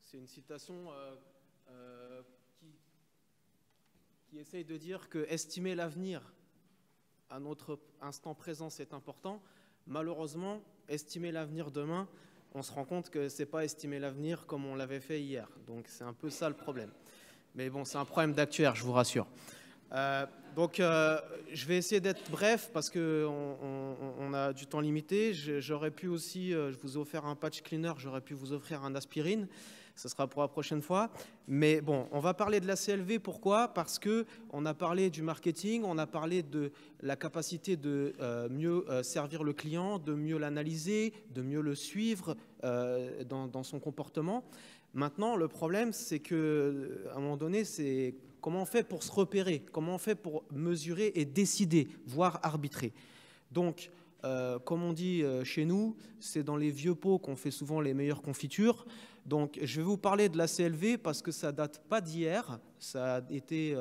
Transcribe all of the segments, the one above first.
C'est une citation qui essaye de dire que estimer l'avenir à notre instant présent, c'est important. Malheureusement, estimer l'avenir demain, on se rend compte que ce n'est pas estimer l'avenir comme on l'avait fait hier. Donc c'est un peu ça le problème. Mais bon, c'est un problème d'actuaire, je vous rassure. Je vais essayer d'être bref parce qu'on a du temps limité. J'aurais pu aussi, je vous ai offert un patch cleaner, j'aurais pu vous offrir un aspirine. Ce sera pour la prochaine fois. Mais bon, on va parler de la CLV. Pourquoi? Parce qu'on a parlé du marketing, on a parlé de la capacité de mieux servir le client, de mieux l'analyser, de mieux le suivre dans son comportement. Maintenant, le problème, c'est qu'à un moment donné, c'est comment on fait pour se repérer, comment on fait pour mesurer et décider, voire arbitrer. Donc, comme on dit chez nous, c'est dans les vieux pots qu'on fait souvent les meilleures confitures. Donc, je vais vous parler de la CLV parce que ça date pas d'hier, ça a été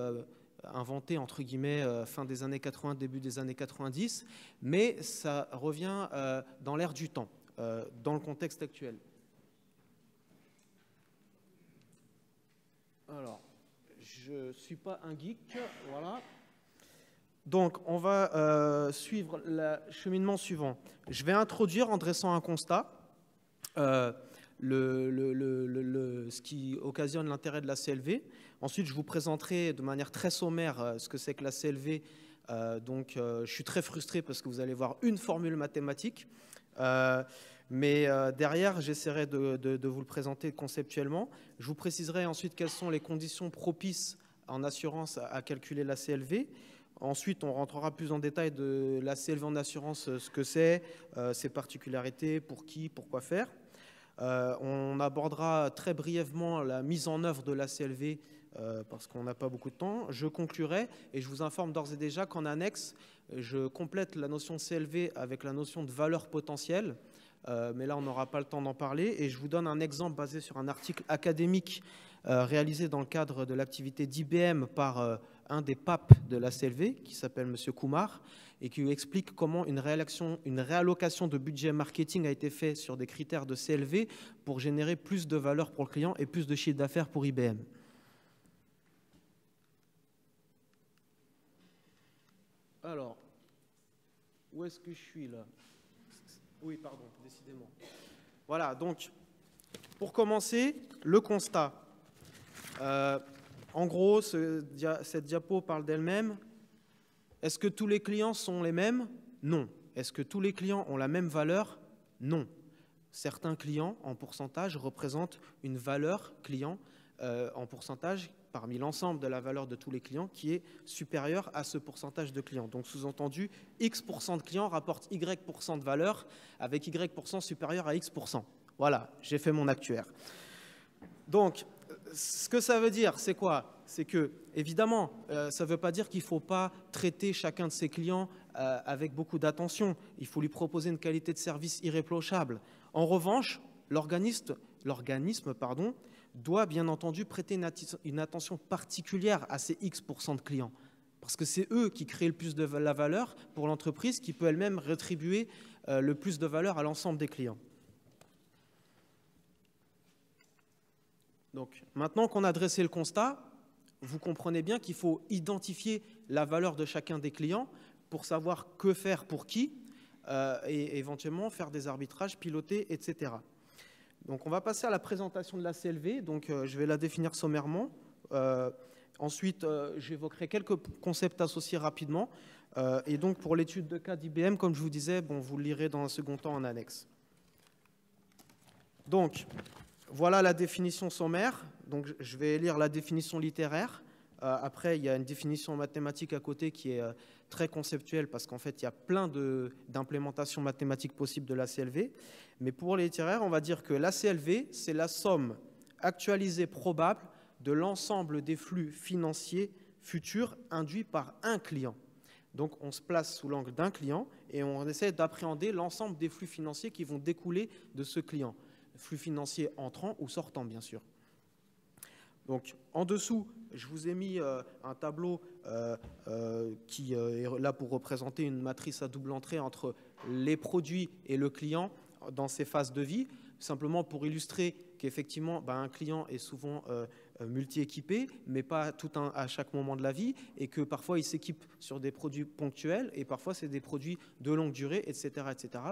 inventé, entre guillemets, fin des années 80, début des années 90, mais ça revient dans l'air du temps, dans le contexte actuel. Alors, je ne suis pas un geek, voilà. Donc, on va suivre le cheminement suivant. Je vais introduire en dressant un constat ce qui occasionne l'intérêt de la CLV. Ensuite, je vous présenterai de manière très sommaire ce que c'est que la CLV. Je suis très frustré parce que vous allez voir une formule mathématique. Mais derrière, j'essaierai de vous le présenter conceptuellement. Je vous préciserai ensuite quelles sont les conditions propices en assurance à calculer la CLV. Ensuite, on rentrera plus en détail de la CLV en assurance, ce que c'est, ses particularités, pour qui, pourquoi faire. On abordera très brièvement la mise en œuvre de la CLV parce qu'on n'a pas beaucoup de temps. Je conclurai et je vous informe d'ores et déjà qu'en annexe, je complète la notion de CLV avec la notion de valeur potentielle. Mais là, on n'aura pas le temps d'en parler. Et je vous donne un exemple basé sur un article académique réalisé dans le cadre de l'activité d'IBM par un des papes de la CLV, qui s'appelle M. Kumar, et qui explique comment une réallocation de budget marketing a été faite sur des critères de CLV pour générer plus de valeur pour le client et plus de chiffre d'affaires pour IBM. Alors, où est-ce que je suis là? Oui, pardon, décidément. Voilà, donc, pour commencer, le constat. En gros, cette diapo parle d'elle-même. Est-ce que tous les clients sont les mêmes? Non. Est-ce que tous les clients ont la même valeur? Non. Certains clients, en pourcentage, représentent une valeur client en pourcentage parmi l'ensemble de la valeur de tous les clients qui est supérieure à ce pourcentage de clients. Donc, sous-entendu, X% de clients rapportent Y% de valeur avec Y% supérieur à X%. Voilà, j'ai fait mon actuaire. Donc, ce que ça veut dire, c'est quoi? C'est que, évidemment, ça ne veut pas dire qu'il ne faut pas traiter chacun de ses clients avec beaucoup d'attention. Il faut lui proposer une qualité de service irréprochable. En revanche, l'organisme doit bien entendu prêter une attention particulière à ces X% de clients. Parce que c'est eux qui créent le plus de la valeur pour l'entreprise qui peut elle-même rétribuer le plus de valeur à l'ensemble des clients. Donc, maintenant qu'on a dressé le constat, vous comprenez bien qu'il faut identifier la valeur de chacun des clients pour savoir que faire pour qui et éventuellement faire des arbitrages, piloter, etc. Donc, on va passer à la présentation de la CLV. Donc, je vais la définir sommairement. Ensuite, j'évoquerai quelques concepts associés rapidement. Et donc, pour l'étude de cas d'IBM, comme je vous disais, bon, vous le lirez dans un second temps en annexe. Donc, voilà la définition sommaire. Donc, je vais lire la définition littéraire. Après, il y a une définition mathématique à côté qui est très conceptuelle parce qu'en fait, il y a plein d'implémentations mathématiques possibles de la CLV. Mais pour les littéraires, on va dire que la CLV, c'est la somme actualisée probable de l'ensemble des flux financiers futurs induits par un client. Donc, on se place sous l'angle d'un client et on essaie d'appréhender l'ensemble des flux financiers qui vont découler de ce client. Flux financiers entrants ou sortants, bien sûr. Donc, en dessous, je vous ai mis un tableau qui est là pour représenter une matrice à double entrée entre les produits et le client dans ces phases de vie, simplement pour illustrer qu'effectivement, un client est souvent multi-équipé, mais pas à chaque moment de la vie, et que parfois il s'équipe sur des produits ponctuels, et parfois c'est des produits de longue durée, etc. etc.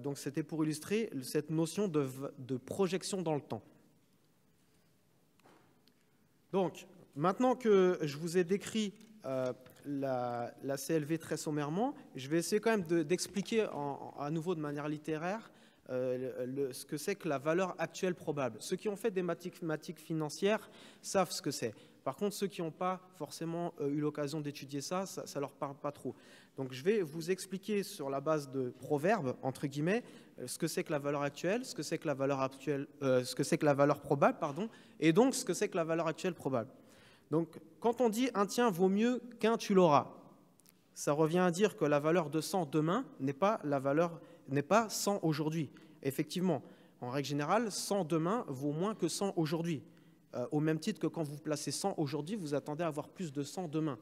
Donc c'était pour illustrer cette notion de projection dans le temps. Donc, maintenant que je vous ai décrit la CLV très sommairement, je vais essayer quand même d'expliquer à nouveau de manière littéraire ce que c'est que la valeur actuelle probable. Ceux qui ont fait des mathématiques financières savent ce que c'est. Par contre, ceux qui n'ont pas forcément eu l'occasion d'étudier ça ne leur parle pas trop. Donc, je vais vous expliquer sur la base de proverbes, entre guillemets, ce que c'est que la valeur actuelle, ce que c'est que la valeur actuelle, ce que c'est que la valeur probable, pardon, et donc ce que c'est que la valeur actuelle probable. Donc, quand on dit un tien vaut mieux qu'un tu l'auras, ça revient à dire que la valeur de 100 demain n'est pas 100 aujourd'hui. Effectivement, en règle générale, 100 demain vaut moins que 100 aujourd'hui. Au même titre que quand vous placez 100 aujourd'hui, vous attendez à avoir plus de 100 demain.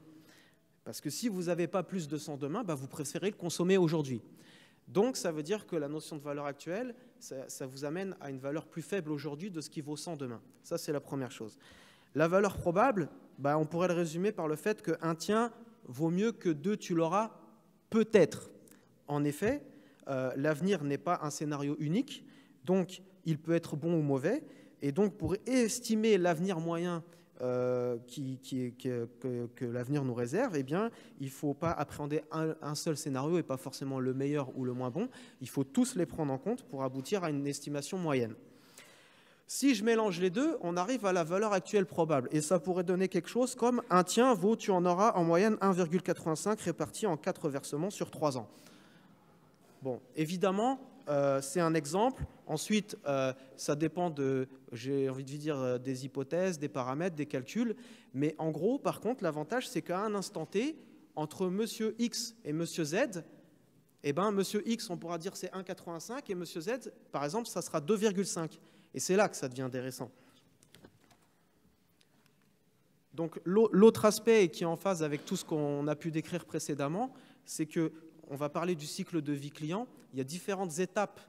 Parce que si vous n'avez pas plus de 100 demain, vous préférez le consommer aujourd'hui. Donc, ça veut dire que la notion de valeur actuelle, ça vous amène à une valeur plus faible aujourd'hui de ce qui vaut 100 demain. Ça, c'est la première chose. La valeur probable, on pourrait le résumer par le fait qu'un tien vaut mieux que 2 tu l'auras peut-être. En effet, l'avenir n'est pas un scénario unique, donc il peut être bon ou mauvais. Et donc, pour estimer l'avenir moyen que l'avenir nous réserve, il ne faut pas appréhender un seul scénario et pas forcément le meilleur ou le moins bon. Il faut tous les prendre en compte pour aboutir à une estimation moyenne. Si je mélange les deux, on arrive à la valeur actuelle probable. Et ça pourrait donner quelque chose comme un tien vaut, tu en auras en moyenne 1,85 réparti en 4 versements sur 3 ans. Bon, évidemment, c'est un exemple. Ensuite, ça dépend j'ai envie de dire, des hypothèses, des paramètres, des calculs. Mais en gros, par contre, l'avantage, c'est qu'à un instant T, entre monsieur X et monsieur Z, monsieur X, on pourra dire c'est 1,85 et monsieur Z, par exemple, ça sera 2,5. Et c'est là que ça devient intéressant. Donc, l'autre aspect qui est en phase avec tout ce qu'on a pu décrire précédemment, c'est qu'on va parler du cycle de vie client. Il y a différentes étapes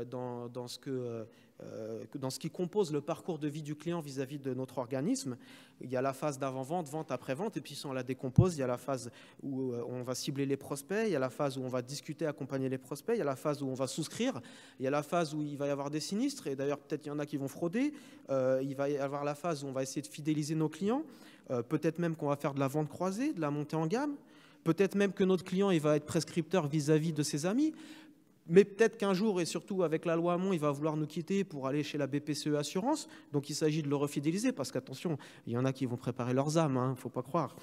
dans ce qui compose le parcours de vie du client vis-à-vis de notre organisme. Il y a la phase d'avant-vente, vente, après-vente, et puis si on la décompose, il y a la phase où on va cibler les prospects, il y a la phase où on va discuter, accompagner les prospects, il y a la phase où on va souscrire, il y a la phase où il va y avoir des sinistres, et d'ailleurs peut-être il y en a qui vont frauder, il va y avoir la phase où on va essayer de fidéliser nos clients, peut-être même qu'on va faire de la vente croisée, de la montée en gamme, peut-être même que notre client il va être prescripteur vis-à-vis de ses amis, mais peut-être qu'un jour, et surtout avec la loi Hamon, il va vouloir nous quitter pour aller chez la BPCE Assurance. Donc il s'agit de le refidéliser, parce qu'attention, il y en a qui vont préparer leurs âmes, il ne faut pas croire.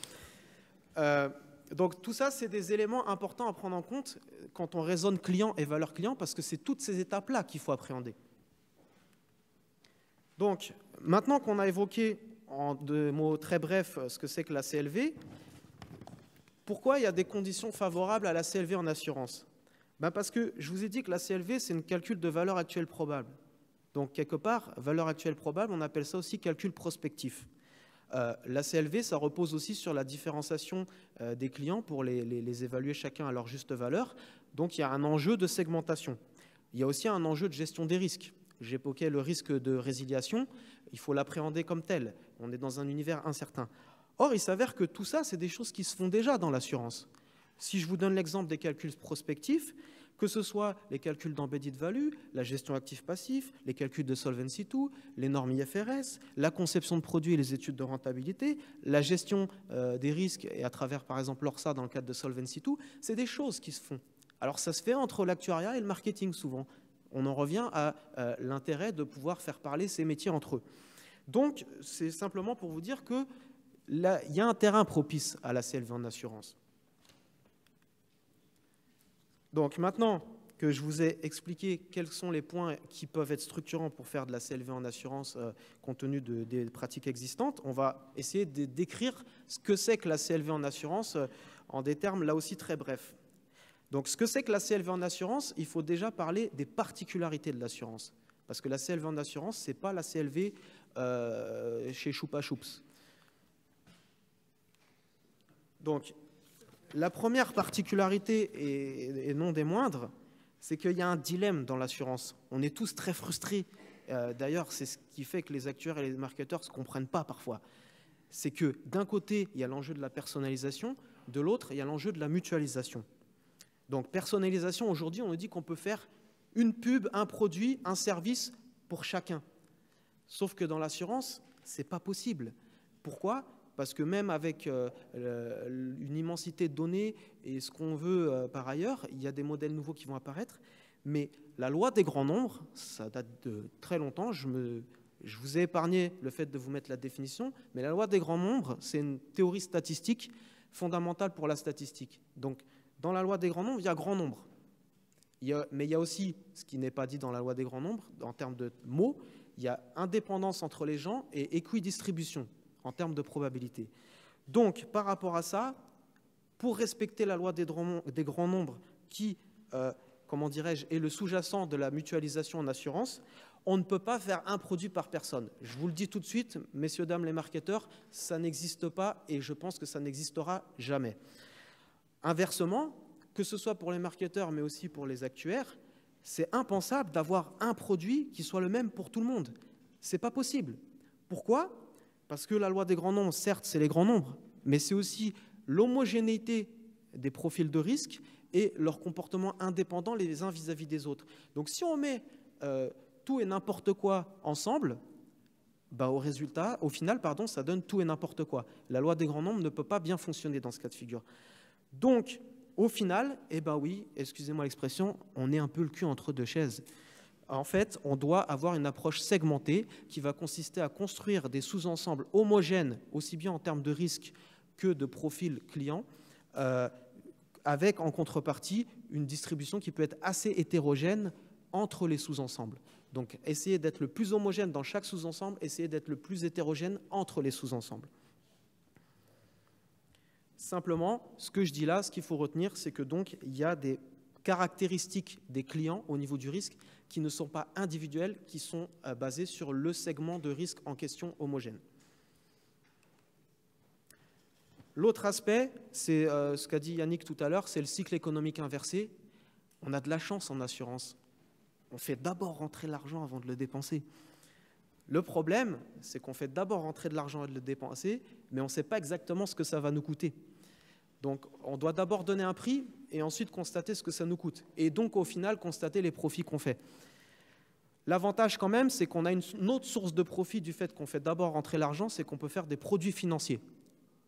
Donc tout ça, c'est des éléments importants à prendre en compte quand on raisonne client et valeur client, parce que c'est toutes ces étapes-là qu'il faut appréhender. Donc maintenant qu'on a évoqué en 2 mots très brefs ce que c'est que la CLV, pourquoi il y a des conditions favorables à la CLV en assurance ? Parce que je vous ai dit que la CLV, c'est un calcul de valeur actuelle probable. Donc, quelque part, valeur actuelle probable, on appelle ça aussi calcul prospectif. La CLV, ça repose aussi sur la différenciation des clients pour les évaluer chacun à leur juste valeur. Donc, il y a un enjeu de segmentation. Il y a aussi un enjeu de gestion des risques. J'évoquais le risque de résiliation. Il faut l'appréhender comme tel. On est dans un univers incertain. Or, il s'avère que tout ça, c'est des choses qui se font déjà dans l'assurance. Si je vous donne l'exemple des calculs prospectifs, que ce soit les calculs d'embedded value, la gestion actif-passif, les calculs de Solvency II, les normes IFRS, la conception de produits et les études de rentabilité, la gestion des risques et à travers par exemple l'ORSA dans le cadre de Solvency II, c'est des choses qui se font. Alors ça se fait entre l'actuariat et le marketing souvent. On en revient à l'intérêt de pouvoir faire parler ces métiers entre eux. Donc c'est simplement pour vous dire qu'il y a un terrain propice à la CLV en assurance. Donc maintenant que je vous ai expliqué quels sont les points qui peuvent être structurants pour faire de la CLV en assurance compte tenu des pratiques existantes, on va essayer de décrire ce que c'est que la CLV en assurance en des termes là aussi très brefs. Donc ce que c'est que la CLV en assurance, il faut déjà parler des particularités de l'assurance. Parce que la CLV en assurance, ce n'est pas la CLV chez Choupa Choups. Donc, la première particularité, et non des moindres, c'est qu'il y a un dilemme dans l'assurance. On est tous très frustrés D'ailleurs, c'est ce qui fait que les actuaires et les marketeurs ne se comprennent pas parfois. C'est que d'un côté, il y a l'enjeu de la personnalisation, de l'autre, il y a l'enjeu de la mutualisation. Donc, personnalisation, aujourd'hui, on nous dit qu'on peut faire une pub, un produit, un service pour chacun. Sauf que dans l'assurance, ce n'est pas possible. Pourquoi ? Parce que même avec une immensité de données et ce qu'on veut par ailleurs, il y a des modèles nouveaux qui vont apparaître. Mais la loi des grands nombres, ça date de très longtemps, je vous ai épargné le fait de vous mettre la définition, mais la loi des grands nombres, c'est une théorie statistique fondamentale pour la statistique. Donc, dans la loi des grands nombres, il y a grand nombre. Mais il y a aussi, ce qui n'est pas dit dans la loi des grands nombres, en termes de mots, il y a indépendance entre les gens et équidistribution en termes de probabilité. Donc, par rapport à ça, pour respecter la loi des grands nombres qui, comment dirais-je, est le sous-jacent de la mutualisation en assurance, on ne peut pas faire un produit par personne. Je vous le dis tout de suite, messieurs, dames les marketeurs, ça n'existe pas et je pense que ça n'existera jamais. Inversement, que ce soit pour les marketeurs mais aussi pour les actuaires, c'est impensable d'avoir un produit qui soit le même pour tout le monde. Ce n'est pas possible. Pourquoi ? Parce que la loi des grands nombres, certes, c'est les grands nombres, mais c'est aussi l'homogénéité des profils de risque et leur comportement indépendant les uns vis-à-vis des autres. Donc si on met tout et n'importe quoi ensemble, au final, ça donne tout et n'importe quoi. La loi des grands nombres ne peut pas bien fonctionner dans ce cas de figure. Donc, au final, oui, excusez-moi l'expression, on est un peu le cul entre deux chaises. En fait, on doit avoir une approche segmentée qui va consister à construire des sous-ensembles homogènes, aussi bien en termes de risque que de profil client, avec en contrepartie une distribution qui peut être assez hétérogène entre les sous-ensembles. Donc, essayer d'être le plus homogène dans chaque sous-ensemble, essayer d'être le plus hétérogène entre les sous-ensembles. Simplement, ce que je dis là, ce qu'il faut retenir, c'est que donc il y a des caractéristiques des clients au niveau du risque qui ne sont pas individuelles, qui sont basées sur le segment de risque en question homogène. L'autre aspect, c'est ce qu'a dit Yannick tout à l'heure, c'est le cycle économique inversé. On a de la chance en assurance. On fait d'abord rentrer l'argent avant de le dépenser. Le problème, c'est qu'on fait d'abord rentrer de l'argent et de le dépenser, mais on ne sait pas exactement ce que ça va nous coûter. Donc, on doit d'abord donner un prix et ensuite constater ce que ça nous coûte. Et donc, au final, constater les profits qu'on fait. L'avantage, quand même, c'est qu'on a une autre source de profit du fait qu'on fait d'abord rentrer l'argent, c'est qu'on peut faire des produits financiers.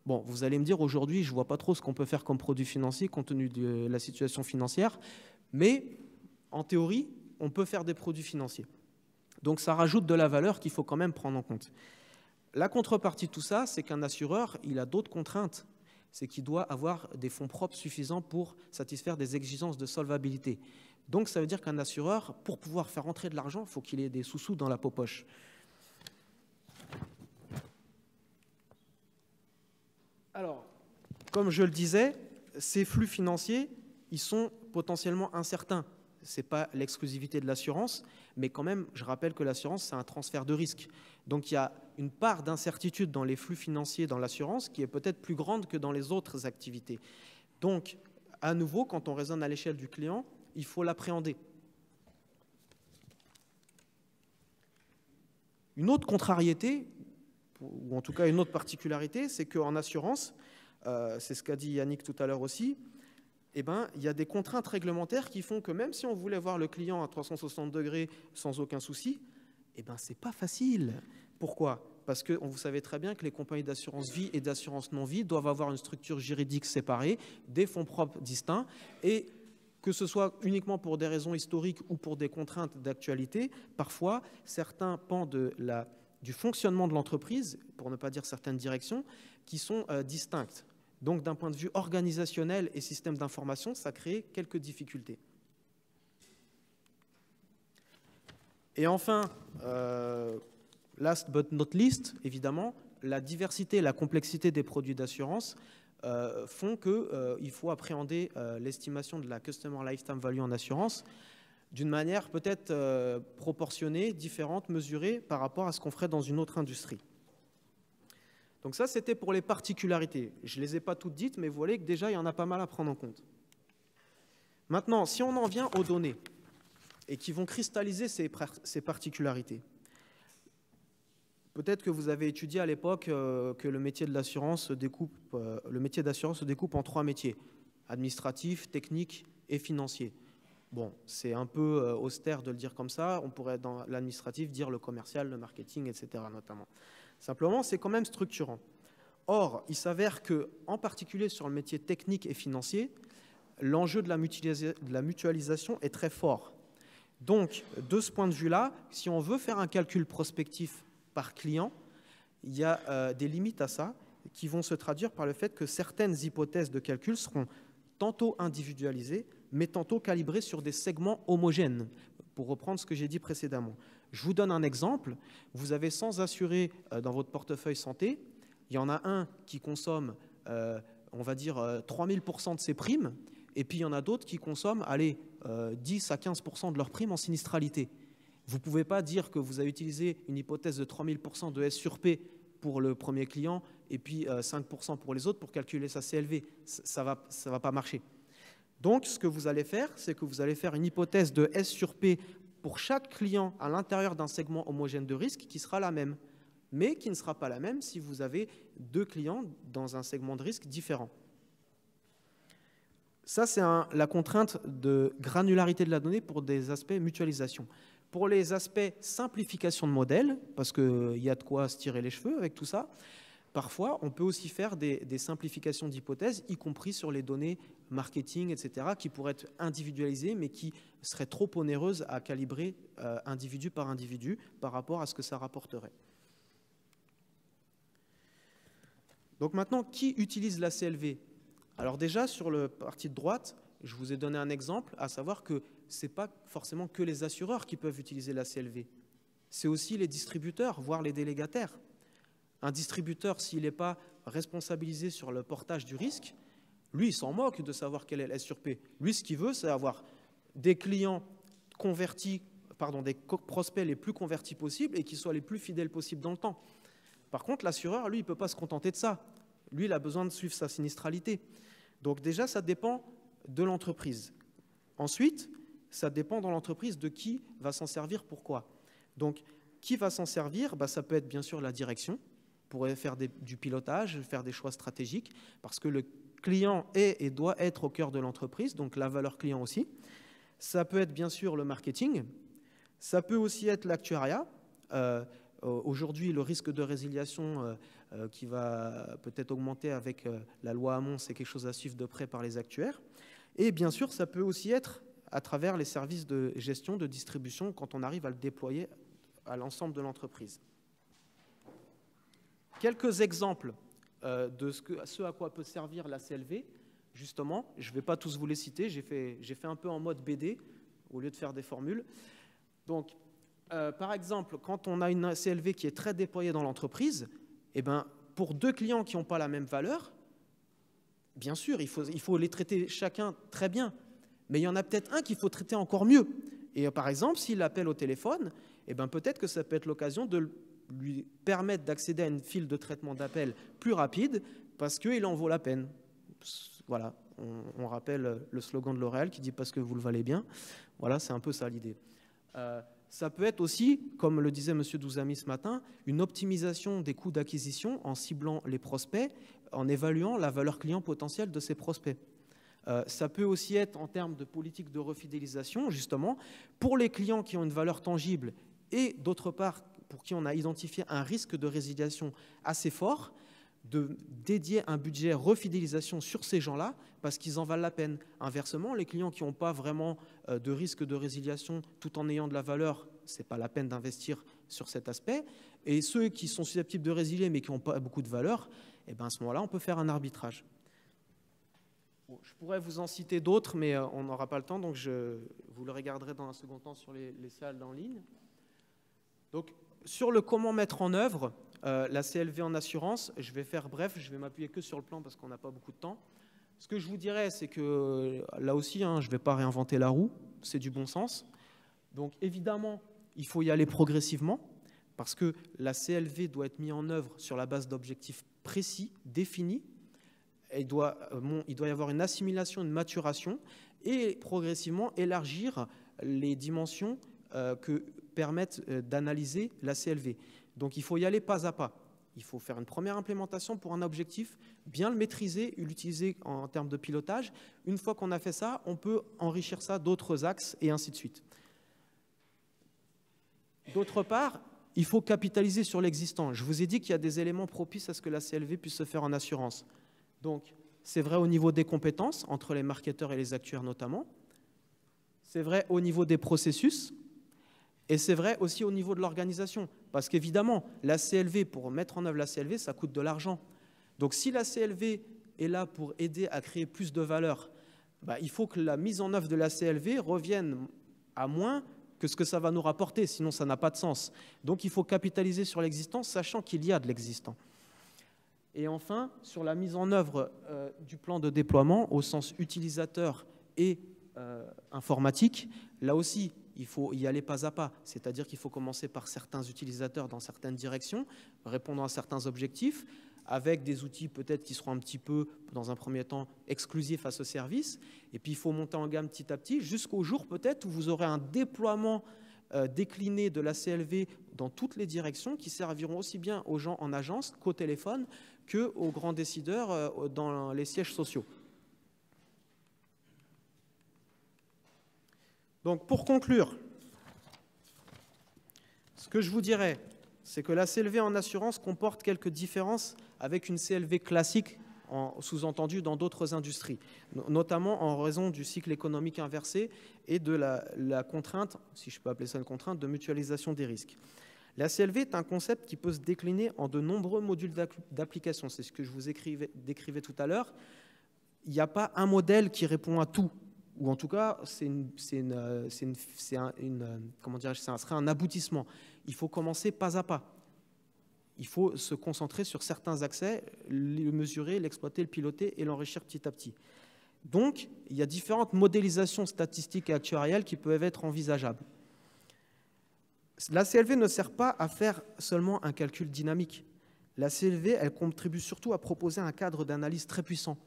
Bon, vous allez me dire, aujourd'hui, je ne vois pas trop ce qu'on peut faire comme produit financier compte tenu de la situation financière, mais en théorie, on peut faire des produits financiers. Donc, ça rajoute de la valeur qu'il faut quand même prendre en compte. La contrepartie de tout ça, c'est qu'un assureur, il a d'autres contraintes. C'est qu'il doit avoir des fonds propres suffisants pour satisfaire des exigences de solvabilité. Donc, ça veut dire qu'un assureur, pour pouvoir faire entrer de l'argent, il faut qu'il ait des sous-sous dans la poche. Alors, comme je le disais, ces flux financiers, ils sont potentiellement incertains. Ce n'est pas l'exclusivité de l'assurance, mais quand même, je rappelle que l'assurance, c'est un transfert de risque. Donc, il y a une part d'incertitude dans les flux financiers dans l'assurance qui est peut-être plus grande que dans les autres activités. Donc, à nouveau, quand on raisonne à l'échelle du client, il faut l'appréhender. Une autre contrariété, ou en tout cas une autre particularité, c'est qu'en assurance, c'est ce qu'a dit Yannick tout à l'heure aussi, il y a des contraintes réglementaires qui font que même si on voulait voir le client à 360 degrés sans aucun souci, c'est pas facile. Pourquoi ? Parce que vous savez très bien que les compagnies d'assurance vie et d'assurance non-vie doivent avoir une structure juridique séparée, des fonds propres distincts, et que ce soit uniquement pour des raisons historiques ou pour des contraintes d'actualité, parfois certains pans du fonctionnement de l'entreprise, pour ne pas dire certaines directions, qui sont distinctes. Donc d'un point de vue organisationnel et système d'information, ça crée quelques difficultés. Et enfin, last but not least, évidemment, la diversité et la complexité des produits d'assurance font qu'il faut appréhender l'estimation de la Customer Lifetime Value en assurance d'une manière peut-être proportionnée, différente, mesurée par rapport à ce qu'on ferait dans une autre industrie. Donc ça, c'était pour les particularités. Je ne les ai pas toutes dites, mais vous voyez que déjà, il y en a pas mal à prendre en compte. Maintenant, si on en vient aux données et qui vont cristalliser ces particularités, Peut-être que vous avez étudié à l'époque que le métier d'assurance se découpe en 3 métiers, administratif, technique et financier. Bon, c'est un peu austère de le dire comme ça. On pourrait, dans l'administratif, dire le commercial, le marketing, etc. notamment. Simplement, c'est quand même structurant. Or, il s'avère que, en particulier sur le métier technique et financier, l'enjeu de la mutualisation est très fort. Donc, de ce point de vue-là, si on veut faire un calcul prospectif par client, il y a des limites à ça qui vont se traduire par le fait que certaines hypothèses de calcul seront tantôt individualisées, mais tantôt calibrées sur des segments homogènes, pour reprendre ce que j'ai dit précédemment. Je vous donne un exemple. Vous avez 100 assurés dans votre portefeuille santé. Il y en a un qui consomme, on va dire, 3000% de ses primes, et puis il y en a d'autres qui consomment, 10 à 15% de leurs primes en sinistralité. Vous ne pouvez pas dire que vous avez utilisé une hypothèse de 3000% de S sur P pour le premier client et puis 5% pour les autres pour calculer sa CLV. Ça va pas marcher. Donc, ce que vous allez faire, c'est que vous allez faire une hypothèse de S sur P pour chaque client à l'intérieur d'un segment homogène de risque qui sera la même, mais qui ne sera pas la même si vous avez 2 clients dans un segment de risque différent. Ça, c'est la contrainte de granularité de la donnée pour des aspects mutualisation. Pour les aspects simplification de modèle, parce qu'il y a de quoi se tirer les cheveux avec tout ça, parfois, on peut aussi faire des simplifications d'hypothèses, y compris sur les données marketing, etc., qui pourraient être individualisées, mais qui seraient trop onéreuses à calibrer individu par individu par rapport à ce que ça rapporterait. Donc maintenant, qui utilise la CLV? Alors déjà, sur la partie de droite, je vous ai donné un exemple, à savoir que ce n'est pas forcément que les assureurs qui peuvent utiliser la CLV. C'est aussi les distributeurs, voire les délégataires. Un distributeur, s'il n'est pas responsabilisé sur le portage du risque, lui, il s'en moque de savoir quel est le S sur P. Lui, ce qu'il veut, c'est avoir des clients convertis, des prospects les plus convertis possibles et qui soient les plus fidèles possibles dans le temps. Par contre, l'assureur, lui, il ne peut pas se contenter de ça. Lui, il a besoin de suivre sa sinistralité. Donc déjà, ça dépend de l'entreprise. Ensuite, ça dépend dans l'entreprise de qui va s'en servir, pourquoi. Donc, qui va s'en servir? Ça peut être bien sûr la direction, pour faire du pilotage, faire des choix stratégiques, parce que le client est et doit être au cœur de l'entreprise, donc la valeur client aussi. Ça peut être bien sûr le marketing, ça peut aussi être l'actuariat. Aujourd'hui, le risque de résiliation qui va peut-être augmenter avec la loi Hamon, c'est quelque chose à suivre de près par les actuaires. Et bien sûr, ça peut aussi être à travers les services de gestion, de distribution, quand on arrive à le déployer à l'ensemble de l'entreprise. Quelques exemples de ce à quoi peut servir la CLV, justement. Je ne vais pas tous vous les citer, j'ai fait un peu en mode BD, au lieu de faire des formules. Donc, par exemple, quand on a une CLV qui est très déployée dans l'entreprise, pour 2 clients qui n'ont pas la même valeur, bien sûr, il faut les traiter chacun très bien, mais il y en a peut-être un qu'il faut traiter encore mieux. Et par exemple, s'il appelle au téléphone, peut-être que ça peut être l'occasion de lui permettre d'accéder à une file de traitement d'appel plus rapide parce qu'il en vaut la peine. Voilà, on rappelle le slogan de L'Oréal qui dit « parce que vous le valez bien ». Voilà, c'est un peu ça l'idée. Ça peut être aussi, comme le disait M. Douzami ce matin, une optimisation des coûts d'acquisition en ciblant les prospects, en évaluant la valeur client potentielle de ces prospects. Ça peut aussi être en termes de politique de refidélisation, justement, pour les clients qui ont une valeur tangible et d'autre part pour qui on a identifié un risque de résiliation assez fort, de dédier un budget refidélisation sur ces gens-là parce qu'ils en valent la peine. Inversement, les clients qui n'ont pas vraiment de risque de résiliation tout en ayant de la valeur, ce n'est pas la peine d'investir sur cet aspect. Et ceux qui sont susceptibles de résilier mais qui n'ont pas beaucoup de valeur, à ce moment-là, on peut faire un arbitrage. Bon, je pourrais vous en citer d'autres, mais on n'aura pas le temps, donc vous le regarderez dans un second temps sur les salles en ligne. Donc, sur le comment mettre en œuvre la CLV en assurance, je vais faire bref, je vais m'appuyer que sur le plan parce qu'on n'a pas beaucoup de temps. Ce que je vous dirais, c'est que là aussi, je ne vais pas réinventer la roue, c'est du bon sens. Donc évidemment, il faut y aller progressivement parce que la CLV doit être mise en œuvre sur la base d'objectifs précis, définis. Il doit y avoir une assimilation, une maturation et progressivement élargir les dimensions que permettent d'analyser la CLV. Donc il faut y aller pas à pas. Il faut faire une première implémentation pour un objectif, bien le maîtriser, l'utiliser en termes de pilotage. Une fois qu'on a fait ça, on peut enrichir ça d'autres axes et ainsi de suite. D'autre part, il faut capitaliser sur l'existant. Je vous ai dit qu'il y a des éléments propices à ce que la CLV puisse se faire en assurance. Donc, c'est vrai au niveau des compétences, entre les marketeurs et les actuaires notamment. C'est vrai au niveau des processus. Et c'est vrai aussi au niveau de l'organisation. Parce qu'évidemment, la CLV, pour mettre en œuvre la CLV, ça coûte de l'argent. Donc, si la CLV est là pour aider à créer plus de valeur, il faut que la mise en œuvre de la CLV revienne à moins que ce que ça va nous rapporter, sinon ça n'a pas de sens. Donc il faut capitaliser sur l'existant, sachant qu'il y a de l'existant. Et enfin, sur la mise en œuvre du plan de déploiement, au sens utilisateur et informatique, là aussi, il faut y aller pas à pas. C'est-à-dire qu'il faut commencer par certains utilisateurs dans certaines directions, répondant à certains objectifs, avec des outils peut-être qui seront un petit peu, dans un premier temps, exclusifs à ce service. Et puis, il faut monter en gamme petit à petit, jusqu'au jour peut-être où vous aurez un déploiement décliné de la CLV dans toutes les directions qui serviront aussi bien aux gens en agence qu'au téléphone, qu'aux grands décideurs dans les sièges sociaux. Donc, pour conclure, ce que je vous dirais, c'est que la CLV en assurance comporte quelques différences avec une CLV classique, sous-entendu dans d'autres industries, notamment en raison du cycle économique inversé et de la contrainte, si je peux appeler ça une contrainte, de mutualisation des risques. La CLV est un concept qui peut se décliner en de nombreux modules d'application. C'est ce que je vous décrivais tout à l'heure. Il n'y a pas un modèle qui répond à tout, ou en tout cas, ça serait un aboutissement. Il faut commencer pas à pas. Il faut se concentrer sur certains accès, le mesurer, l'exploiter, le piloter et l'enrichir petit à petit. Donc, il y a différentes modélisations statistiques et actuarielles qui peuvent être envisageables. La CLV ne sert pas à faire seulement un calcul dynamique. La CLV, elle contribue surtout à proposer un cadre d'analyse très puissant.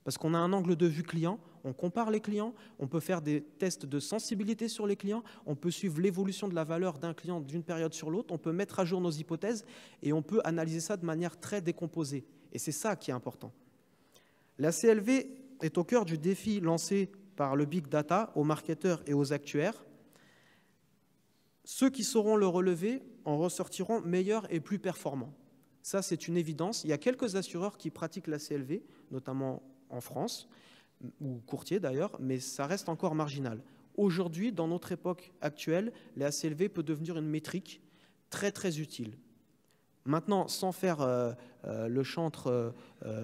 Parce qu'on a un angle de vue client, on compare les clients, on peut faire des tests de sensibilité sur les clients, on peut suivre l'évolution de la valeur d'un client d'une période sur l'autre, on peut mettre à jour nos hypothèses et on peut analyser ça de manière très décomposée. Et c'est ça qui est important. La CLV est au cœur du défi lancé par le Big Data aux marketeurs et aux actuaires. Ceux qui sauront le relever en ressortiront meilleurs et plus performants. Ça, c'est une évidence. Il y a quelques assureurs qui pratiquent la CLV, notamment en France, ou courtiers d'ailleurs, mais ça reste encore marginal. Aujourd'hui, dans notre époque actuelle, la CLV peut devenir une métrique très très utile. Maintenant, sans faire le chantre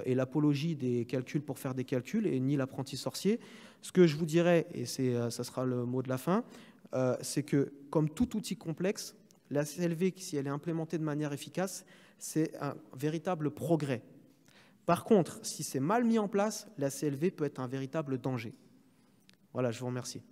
et l'apologie des calculs pour faire des calculs, et ni l'apprenti sorcier, ce que je vous dirais, et ça sera le mot de la fin, c'est que comme tout outil complexe, la CLV, si elle est implémentée de manière efficace, c'est un véritable progrès. Par contre, si c'est mal mis en place, la CLV peut être un véritable danger. Voilà, je vous remercie.